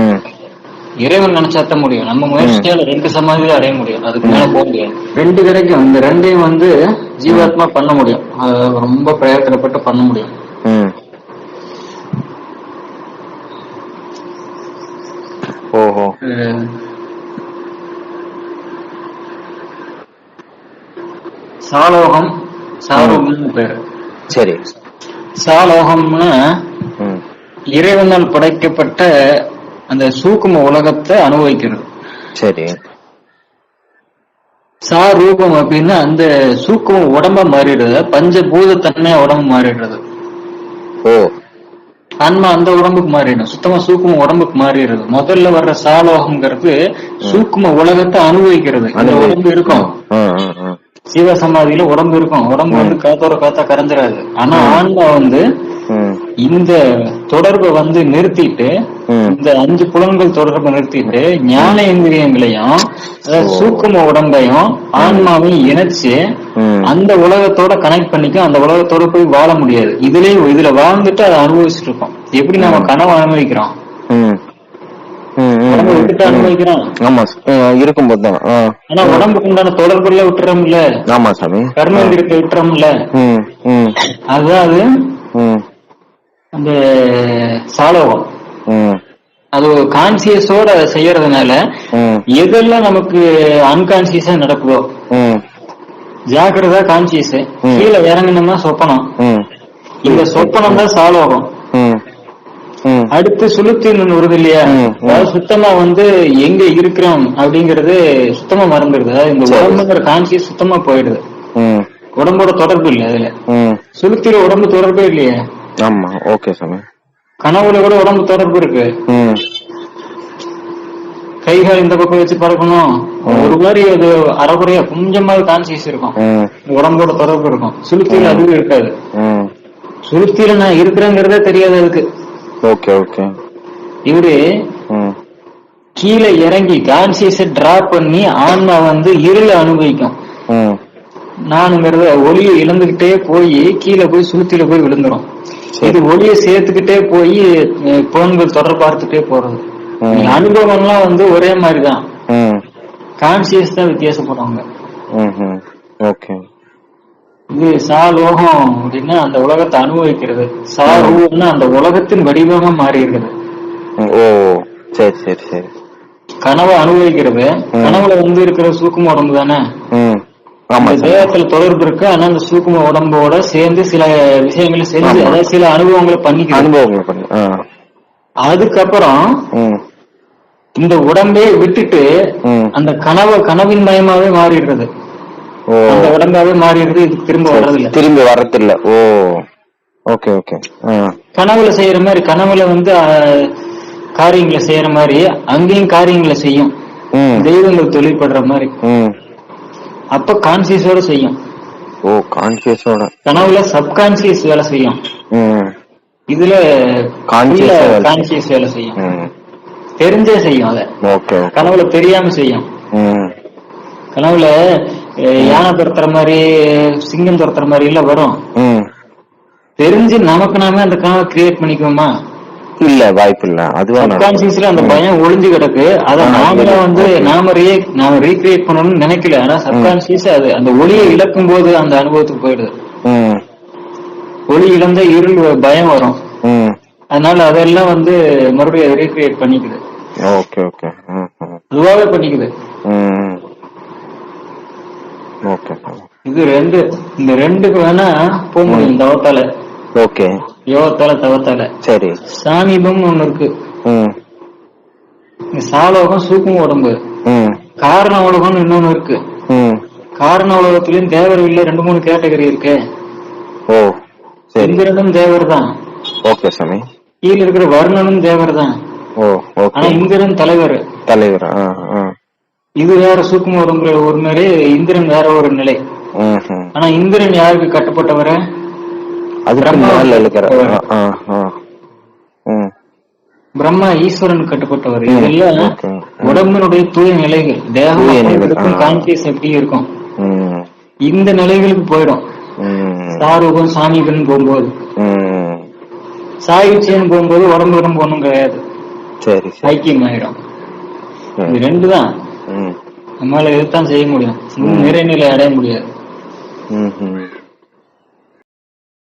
ம். இறைவன் நினைச்சாத்த முடியும். நம்ம முயற்சியால 2 சமாதி அடைய முடியும், அதுக்கு மேல போக முடியாது. 2 கிடைக்கும். இந்த 2ஐயும் வந்து ஜீவாத்மா பண்ண முடியும், ரொம்ப பிரயத்தனப்பட்டு பண்ண முடியும். ஓஹோ. சாலோகம், சாரோகம்னு பேரு. சரி. சாலோகம்னா இறைவனால் படைக்கப்பட்ட அந்த சூக்கும உலகத்தை அனுபவிக்கிறது. சரி. சாரூபம் அப்படின்னா அந்த சூக்கும உடம்ப மாறிடுறது, பஞ்சபூத தன்மையா உடம்பு மாறிடுறது. ஓ. ஆன்மா அந்த உடம்புக்கு மாறிடும், சுத்தமா சூக்கும உடம்புக்கு மாறிடுறது. முதல்ல வர்ற சாலோகம்ங்கிறது சூக்கும உலகத்தை அனுபவிக்கிறது. அந்த உடம்பு இருக்கும், சிவ சமாதியில உடம்பு இருக்கும், உடம்பு வந்து காத்தோட காத்தா கரைஞ்சிடாது. ஆனா ஆன்மா வந்து இந்த தொடர்பை வந்து நிறுத்திட்டு, இந்த 5 புலன்கள் தொடர்பை நிறுத்திட்டு ஞான இந்திரியங்களையும் சூக்கும உடம்பையும் ஆன்மாவையும் இணைச்சு அந்த உலகத்தோட கனெக்ட் பண்ணிக்கும். அந்த உலகத்தோட போய் வாழ முடியாது. இதுல வாழ்ந்துட்டு அதை அனுபவிச்சுட்டு இருக்கோம். எப்படி நம்ம கனவு அனுபவிக்கிறோம், உடம்பு விட்டுட்டு அனுபவிக்கிறோம். ஆமா, இருக்கும்போது. ஆனா உடம்புக்கு உண்டான தொடர்புல விட்டுறோம்ல. ஆமா சாமி. கர்மேந்திரத்தை விட்டுறோம்ல. அதுதான் அது அந்த சாலோகம். அது கான்சியஸோட செய்யறதுனால எதெல்லாம் நமக்கு அன்கான்சியஸா நடக்குதோ, ஜாக்கிரதா கான்சியஸ், கீழே இறங்கணும்னா சொப்பனம். இந்த சொப்பனம் தான் சாலோகம். அடுத்து சுளுத்தின்னு வருது இல்லையா, அதாவது சுத்தமா வந்து எங்க இருக்கிறோம் அப்படிங்கறது சுத்தமா மறந்துடுது. அதாவது இந்த உடம்புங்கிற கான்சியஸ் சுத்தமா போயிடுது, உடம்போட தொடர்பு இல்லை. அதுல சுளுத்தில உடம்பு தொடர்பே இல்லையே. ஆமா. ஓகே சாமி. கனவுல கூட உடம்பு தொடர்பு இருக்கு. கைகால் இந்த பக்கம் வச்சு பறக்கணும், ஒரு மாதிரி அது அறகுறையா கொஞ்சமாவது கான்சியஸ் இருக்கும், உடம்போட தொடர்பு இருக்கும். சுளுத்தில அதுவும் இருக்காது. சுளுத்தில நான் இருக்கிறேங்கிறதே தெரியாது அதுக்கு. Okay okay. இவரு கீழே இறங்கி கான்சியஸ டிராப் பண்ணி ஆன்மா வந்து இருள அனுபவிக்கும். நானுங்கிறத ஒளியை இழந்துகிட்டே போய் கீழே போய் சுளுத்தில போய் விழுந்துரும். இது ஒளியை சேர்த்துக்கிட்டே போய் புலன்கள் தொடர் பார்த்துட்டே போறது. அனுபவம்லாம் வந்து ஒரே மாதிரிதான், கான்சியஸ் தான் வித்தியாசப்படுவாங்க. இது சாலோகம் அப்படின்னா அந்த உலகத்தை அனுபவிக்கிறது, சாரூபம்னா அந்த உலகத்தின் வடிவமா மாறி இருக்குது. சரி சரி சரி. கனவை அனுபவிக்கிறது, கனவுல வந்து இருக்கிற சூக்கும உடம்பு தானே. தேகத்துல தொடர்பு இருக்கு, ஆனா அந்த சூக்கும உடம்போட சேர்ந்து சில விஷயங்களை செஞ்சு, அதாவது சில அனுபவங்களை பண்ணிக்கிறது. அதுக்கப்புறம் இந்த உடம்பே விட்டுட்டு அந்த கனவின் மயமாவே மாறிடுறது, அந்த உடம்பாவே மாறிடுறது. இதுக்கு திரும்ப வர்றதில்ல. ஓ. Okay okay. கனவுல செய்யற மாதிரி, கனவுல வந்து காரியங்களை செய்யற மாதிரி அங்கேயும் காரியங்களை செய்யும், தெய்வங்கள் தொழில்படுற மாதிரி. அப்ப கான்சியஸோட செய்யும். ஓ, கான்சியஸோட. கனவுல சப்கான்சியஸ் வேலை செய்யும், இதுல கான்சியஸ் வேலை செய்யும். தெரிஞ்சே செய்யும், அத கனவுல தெரியாம செய்யும். கனவுல யானை துரத்துற மாதிரி, சிங்கம் துரத்துற மாதிரி எல்லாம் வரும். தெரிஞ்சு நமக்கு நாமே அந்த கனவை கிரியேட் பண்ணிக்குவோமா? இல்ல, வாய்ப்பு இல்ல. சப்கான்சியஸ்ல அந்த பயம் ஒளிஞ்சு கிடக்கு. அத நாமளே வந்து நாம ரீக்ரியேட் பண்ணணும்னு நினைக்கல. ஆனா சப்கான்சியஸ் அது அந்த ஒளியை இழக்கும் போது அந்த அனுபவத்துக்கு போயிடுது. ஒளி இழந்த இருள் பயம் வரும், அதனால அதெல்லாம் வந்து மறுபடியும் ரீக்ரியேட் பண்ணிக்குது. Okay okay. அதுவாவே பண்ணிக்குது. இது இந்த ரெண்டுக்கு வேணா போக முடியும் தவத்தால. ஓகே. யோகத்தால தவத்தால. சரி. சாமீபம்னு ஒண்ணு இருக்கு. சாலோகம் சூக்கும உடம்பு, காரண உலகம்னு இன்னொன்னு இருக்கு. காரண உலகத்திலயும் தேவர் இல்ல 2-3 கேட்டகரி இருக்கு. ஓ. இந்திரனும் தேவர் தான். ஓகே சாமி. கீழ இருக்கிற வர்ணனும் தேவர் தான். ஆனா இந்திரன் தலைவர். இது வேற சூக்கும உடம்புல ஒரு நிலை, இந்திரன் வேற ஒரு நிலை. ஆனா இந்திரன் யாருக்கு கட்டுப்பட்டவர? பிரம்மா ஈஸ்வரன் கட்டுப்பட்டவர். இதெல்லாம் உடம்பினுடைய தூய நிலைகள். தேகம் கான்சியஸ் எப்படி இருக்கும், இந்த நிலைகளுக்கு போயிடும். சாரூபம் சாமீபன் போகும்போது, சாயுச்சியன் போகும்போது உடம்பு ஒண்ணும் கிடையாது. சரி சரி. ஐக்கியம் ஆயிடும். ம். இது ரெண்டு தான் ம். நம்மளால இதுதான் செய்ய முடியும். நிறைநிலை அடைய முடியாது. ம், ம்.